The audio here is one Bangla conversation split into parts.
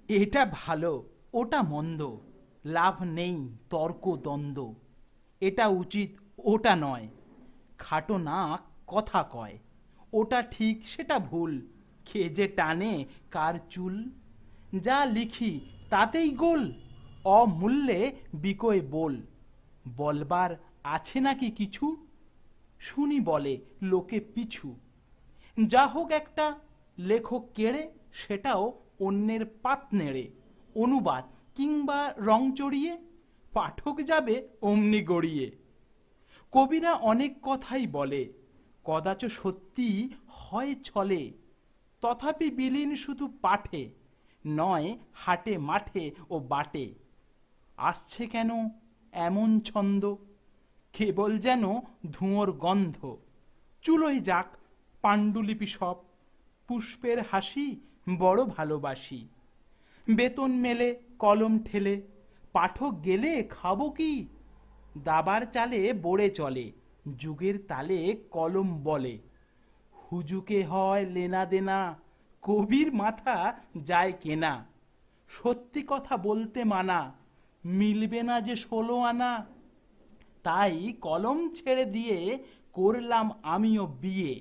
এটা ভালো, ওটা মন্দ, লাভ নেই তর্ক দ্বন্দ্ব। এটা উচিত, ওটা নয়, খাটো নাক কথা কয়। ওটা ঠিক সেটা ভুল, কে যে টানে কার চুল। যা লিখি তাতেই গোল, অমূল্যে বিকোয় বোল। বলবার আছে নাকি কিছু, শুনি বলে লোকে পিছু। যা হোক একটা লেখক কেড়ে, সেটাও অন্যের পাত নেড়ে। অনুবাদ কিংবা রং চড়িয়ে, পাঠক যাবে অমনি গড়িয়ে। কবিরা অনেক কথাই বলে, কদাচ সত্যি হয় ছলে। তথাপি বিলীন শুধু পাঠে, নয় হাটে মাঠে ও বাটে। আসছে কেন এমন ছন্দ, কেবল যেন ধুঁয়োর গন্ধ। চুলোয় যাক পাণ্ডুলিপি সব, পুষ্পের হাসি বড় ভালোবাসি। বেতন মেলে কলম ঠেলে, পাঠক গেলে খাবো কি। দাবার চালে বড়ে চলে, যুগের তালে কলম বলে। হুজুকে হয় লেনা দেনা, কবির মাথা যায় কেনা। সত্যি কথা বলতে মানা, মিলবে না যে 16 আনা। তাই কলম ছেড়ে দিয়ে করলাম আমিও বিয়ে।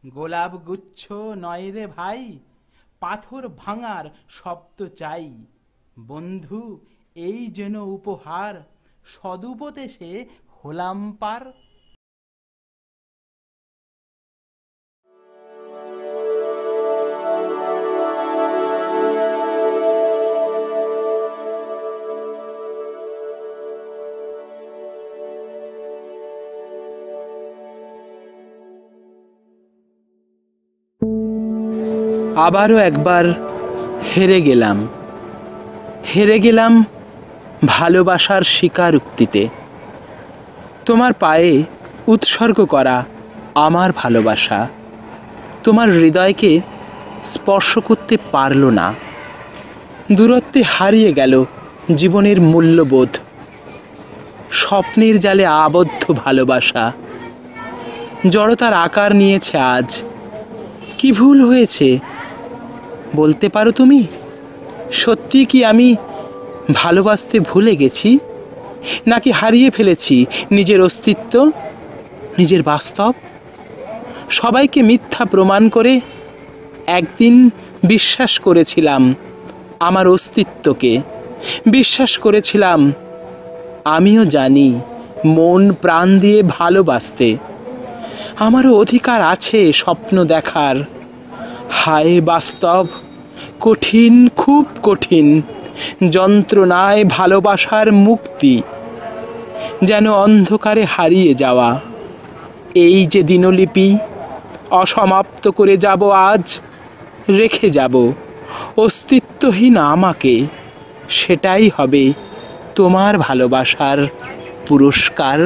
গোলাপ গুচ্ছ নয় রে ভাই, পাথর ভাঙার শব্দ চাই। বন্ধু এই যেন উপহার, সদুপদেশে হলাম পার। আবারও একবার হেরে গেলাম, হেরে গেলাম ভালোবাসার স্বীকারোক্তিতে। তোমার পায়ে উৎসর্গ করা আমার ভালোবাসা তোমার হৃদয়কে স্পর্শ করতে পারল না। দূরত্বে হারিয়ে গেল জীবনের মূল্যবোধ। স্বপ্নের জালে আবদ্ধ ভালোবাসা জড়তার আকার নিয়েছে আজ। কি ভুল হয়েছে বলতে পারো তুমি? সত্যি কি আমি ভালোবাসতে ভুলে গেছি, নাকি হারিয়ে ফেলেছি নিজের অস্তিত্ব, নিজের বাস্তব? সবাইকে মিথ্যা প্রমাণ করে একদিন বিশ্বাস করেছিলাম আমার অস্তিত্বকে। বিশ্বাস করেছিলাম আমিও জানি মন প্রাণ দিয়ে ভালোবাসতে। আমারও অধিকার আছে স্বপ্ন দেখার। হায় বাস্তব, কঠিন, খুব কঠিন যন্ত্রণায় ভালোবাসার মুক্তি, যেন অন্ধকারে হারিয়ে যাওয়া। এই যে দিনলিপি অসমাপ্ত করে যাব আজ, রেখে যাব অস্তিত্বহীন আমাকে। সেটাই হবে তোমার ভালোবাসার পুরস্কার।